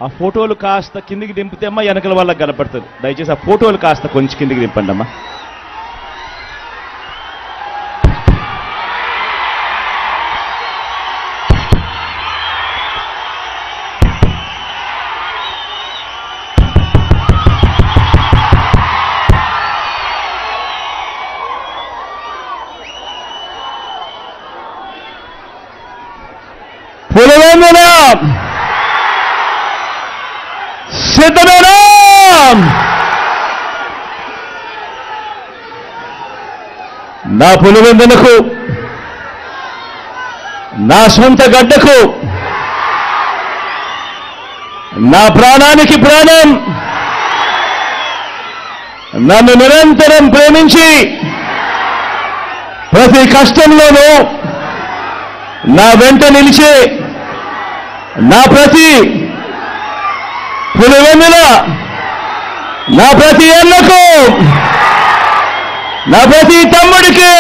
ఆ ఫోటోలు కాస్త కిందికి దింపితే అమ్మా వెనకల వాళ్ళకి కనపడుతుంది. దయచేసి ఆ ఫోటోలు కాస్త కొంచెం కిందికి దింపండి అమ్మా. పులివెందుల సిద్ధమేనా? నా పులివెందులకు, నా సొంత గడ్డకు, నా ప్రాణానికి ప్రాణం, నన్ను నిరంతరం ప్రేమించి ప్రతి కష్టంలోనూ నా వెంట నిలిచి నా ప్రతి పులివెందుల, నా ప్రతి అన్నకు, నా ప్రతి తమ్ముడికి,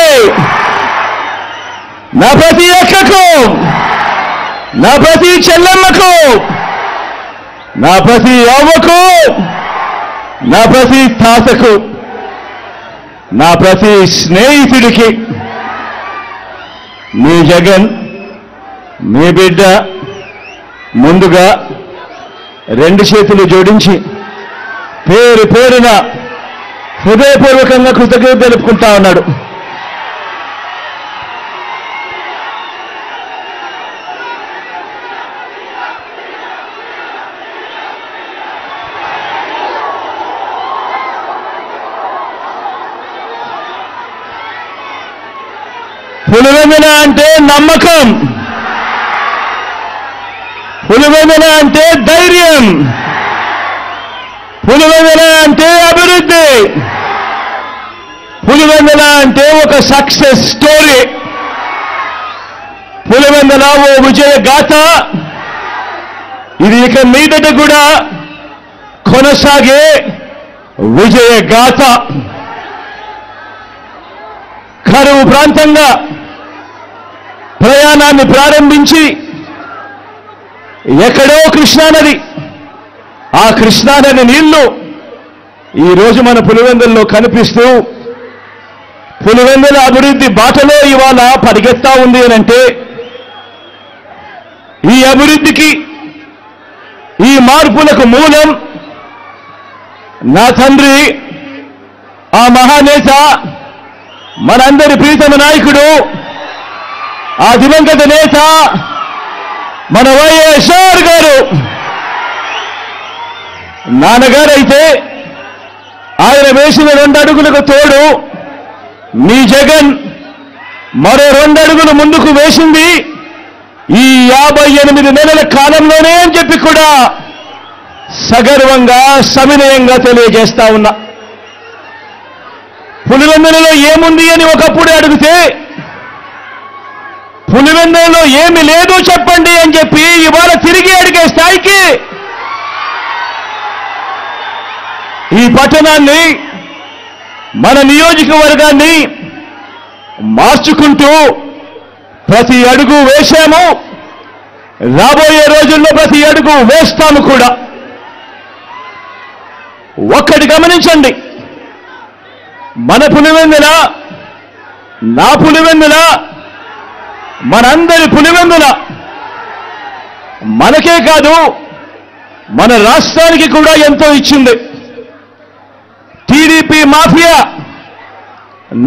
నా ప్రతి అక్కకు, నా ప్రతి చెల్లెమ్మకు, నా ప్రతి అవ్వకు, నా ప్రతి తాతకు, నా ప్రతి స్నేహితుడికి మీ జగన్, మీ బిడ్డ ముందుగా రెండు చేతులు జోడించి పేరు పేరున హృదయపూర్వకంగా కృతజ్ఞత తెలుపుకుంటా ఉన్నాడు. పులివెందుల అంటే నమ్మకం, పులివెందుల అంటే ధైర్యం, పులివెందుల అంటే అభివృద్ధి, పులివెందుల అంటే ఒక సక్సెస్ స్టోరీ, పులివెందుల ఓ విజయ గాథ. ఇది ఇక మీదట కూడా కొనసాగే విజయ గాథ. కరువు ప్రాంతంగా ప్రయాణాన్ని ప్రారంభించి ఎక్కడో కృష్ణానది, ఆ కృష్ణానది నీళ్లు ఈరోజు మన పులివెందుల్లో కనిపిస్తూ పులివెందుల అభివృద్ధి బాటలో ఇవాళ పరిగెత్తా ఉంది అనంటే, ఈ అభివృద్ధికి, ఈ మార్పులకు మూలం నా తండ్రి, ఆ మహానేత, మనందరి ప్రీతమ నాయకుడు, ఆ దివంగత నేత మన వైఎస్ఆర్ గారు. నాన్నగారైతే ఆయన వేసిన 2 అడుగులకు తోడు మీ జగన్ మరో 2 అడుగులు ముందుకు వేసింది ఈ 58 నెలల కాలంలోనే అని చెప్పి కూడా సగర్వంగా, సవినయంగా తెలియజేస్తా ఉన్నా. పులివెందులలో ఏముంది అని ఒకప్పుడు అడిగితే, పులివెందులలో ఏమి లేదు చెప్పండి అని చెప్పి ఇవాళ తిరిగి అడిగే స్థాయికి ఈ పట్టణాన్ని, మన నియోజకవర్గాన్ని మార్చుకుంటూ ప్రతి అడుగు వేశాము. రాబోయే రోజుల్లో ప్రతి అడుగు వేస్తాము కూడా. ఒక్కటి గమనించండి, మన పులివెందుల, నా పులివెందుల, మనందరి పులివెందుల మనకే కాదు మన రాష్ట్రానికి కూడా ఎంతో ఇచ్చింది. టీడీపీ మాఫియా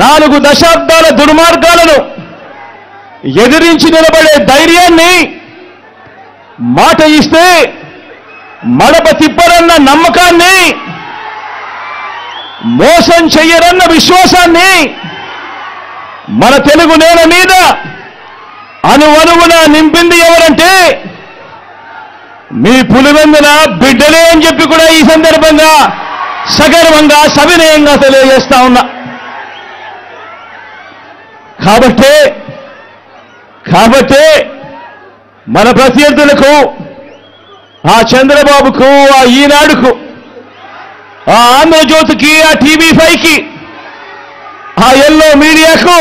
4 దశాబ్దాల దుర్మార్గాలను ఎదిరించి నిలబడే ధైర్యాన్ని, మాట ఇస్తే మడప తిప్పరన్న నమ్మకాన్ని, మోసం చెయ్యరన్న విశ్వాసాన్ని మన తెలుగు నేల మీద అణువణువున నింపింది ఎవరంటే మీ పులివెందుల బిడ్డలే అని చెప్పి కూడా ఈ సందర్భంగా సగర్వంగా, సవినయంగా తెలియజేస్తా ఉన్నా. కాబట్టే మన ప్రత్యర్థులకు, ఆ చంద్రబాబుకు, ఆ ఈనాడుకు, ఆ ఆంధ్రజ్యోతికి, ఆ టీవీ5కి, ఆ ఎల్లో మీడియాకు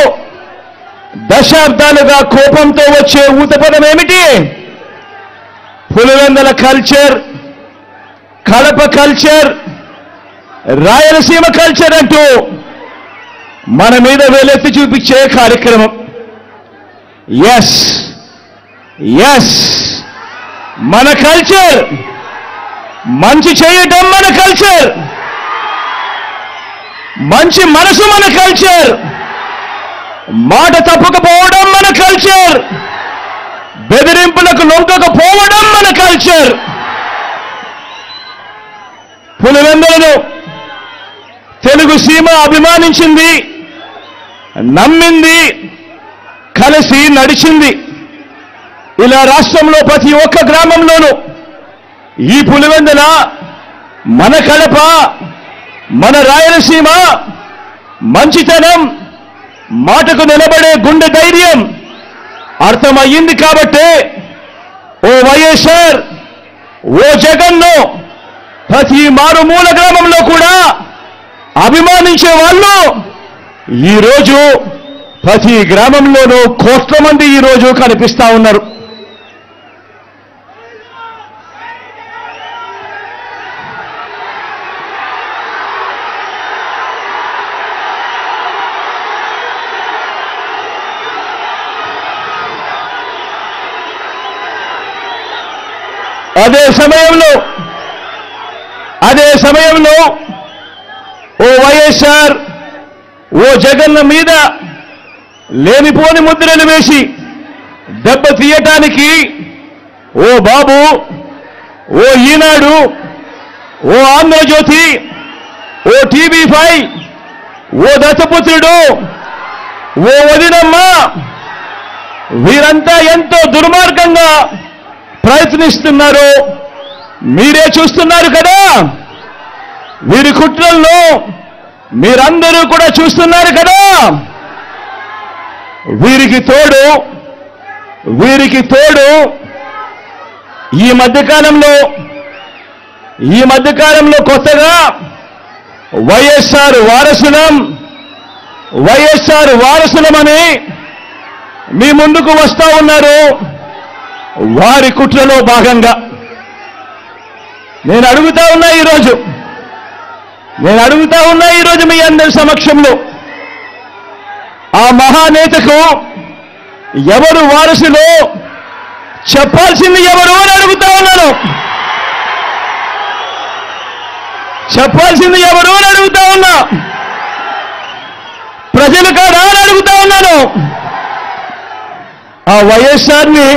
దశాబ్దాలుగా కోపంతో వచ్చే ఊతపదం ఏమిటి? Pulivendula culture, Kadapa culture, Rayalaseema culture అంటూ మన మీద వేలెత్తి చూపించే కార్యక్రమం. ఎస్ ఎస్, మన కల్చర్, మంచి చేయటం మన కల్చర్, మంచి మనసు మన కల్చర్, మాట తప్పకపోవడం మన కల్చర్, బెదిరింపులకు లొంగకపోవడం మన కల్చర్. పులివెందులను తెలుగు సీమ అభిమానించింది, నమ్మింది, కలిసి నడిచింది. ఇలా రాష్ట్రంలో ప్రతి ఒక్క గ్రామంలోనూ ఈ పులివెందుల, మన కడప, మన రాయలసీమ మంచితనం, మాటకు నిలబడే గుండె ధైర్యం అర్థమయ్యింది. కాబట్టే ఓ వైఎస్ఆర్, ఓ జగన్ను ప్రతి మారుమూల గ్రామంలో కూడా అభిమానించే వాళ్ళు ఈరోజు ప్రతి గ్రామంలోనూ కోట్ల మంది ఈరోజు కనిపిస్తా ఉన్నారు. అదే సమయంలో ఓ వైఎస్ఆర్, ఓ జగన్ మీద లేనిపోని ముద్రలు వేసి దెబ్బ తీయటానికి ఓ బాబు, ఓ ఈనాడు, ఓ ఆంధ్రజ్యోతి, ఓ TV5, ఓ దత్తపుత్రుడు, ఓ వదినమ్మ, వీరంతా ఎంతో దుర్మార్గంగా ప్రయత్నిస్తున్నారు. మీరే చూస్తున్నారు కదా. వీరి కుట్రల్లో మీరందరూ కూడా చూస్తున్నారు కదా. వీరికి తోడు ఈ మధ్యకాలంలో కొత్తగా వైఎస్ఆర్ వారసులమని మీ ముందుకు వస్తా ఉన్నారు. వారి కుట్రలో భాగంగా నేను అడుగుతా ఉన్నా ఈరోజు మీ అందరి సమక్షంలో, ఆ మహానేతకు ఎవరు వారసులో చెప్పాల్సింది ఎవరు అని అడుగుతా ఉన్నాను. చెప్పాల్సింది ఎవరు అని అడుగుతా ఉన్నా. ప్రజలు కాదా అని అడుగుతా ఉన్నాను. ఆ వైఎస్ఆర్ని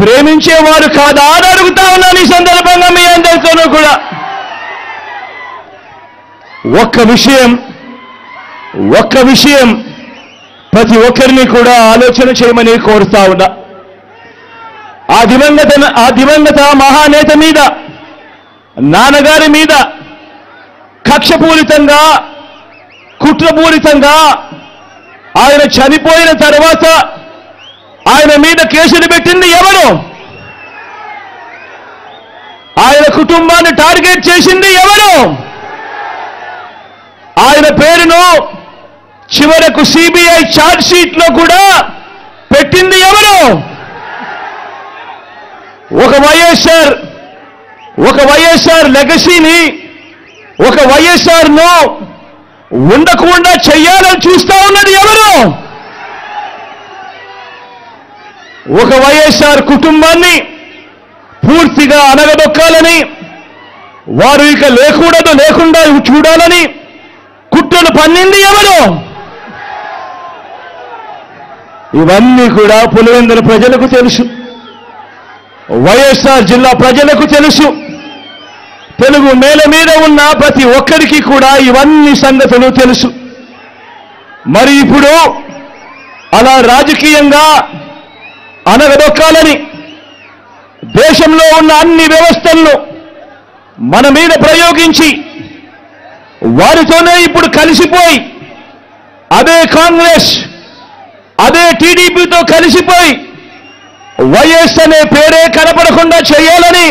ప్రేమించేవారు కాదా అని అడుగుతా ఉన్నాను. ఈ సందర్భంగా మీ అందరితోనూ కూడా ఒక్క విషయం ప్రతి ఒక్కరిని కూడా ఆలోచన చేయమని కోరుతా ఉన్నా. ఆ దివంగత మహానేత మీద, నాన్నగారి మీద కక్షపూరితంగా, కుట్రపూరితంగా ఆయన చనిపోయిన తర్వాత ఆయన మీద కేసులు పెట్టింది ఎవరు? ఆయన కుటుంబాన్ని టార్గెట్ చేసింది ఎవరు? ఆయన పేరును చివరకు సిబిఐ ఛార్జ్ షీట్ లో కూడా పెట్టింది ఎవరు? ఒక వైఎస్ఆర్ లెగసీని, ఒక వైఎస్ఆర్ ను ఉండకుండా చెయ్యాలని చూస్తా ఉన్నది ఎవరు? ఒక వైఎస్ఆర్ కుటుంబాన్ని పూర్తిగా అనగదొక్కాలని, వారు ఇక లేకుండా చూడాలని కుట్రలు పన్నింది ఎవరు? ఇవన్నీ కూడా పులివెందుల ప్రజలకు తెలుసు, వైఎస్ఆర్ జిల్లా ప్రజలకు తెలుసు. తెలుగు నేల మీద ఉన్న ప్రతి ఒక్కరికి కూడా ఇవన్నీ సంగతులు తెలుసు. మరి ఇప్పుడు అలా రాజకీయంగా అనగదొక్కాలని దేశంలో ఉన్న అన్ని వ్యవస్థలను మన మీద ప్రయోగించి వారితోనే ఇప్పుడు కలిసిపోయి, అదే కాంగ్రెస్, అదే టీడీపీతో కలిసిపోయి వైఎస్ అనే పేరే కనపడకుండా చేయాలని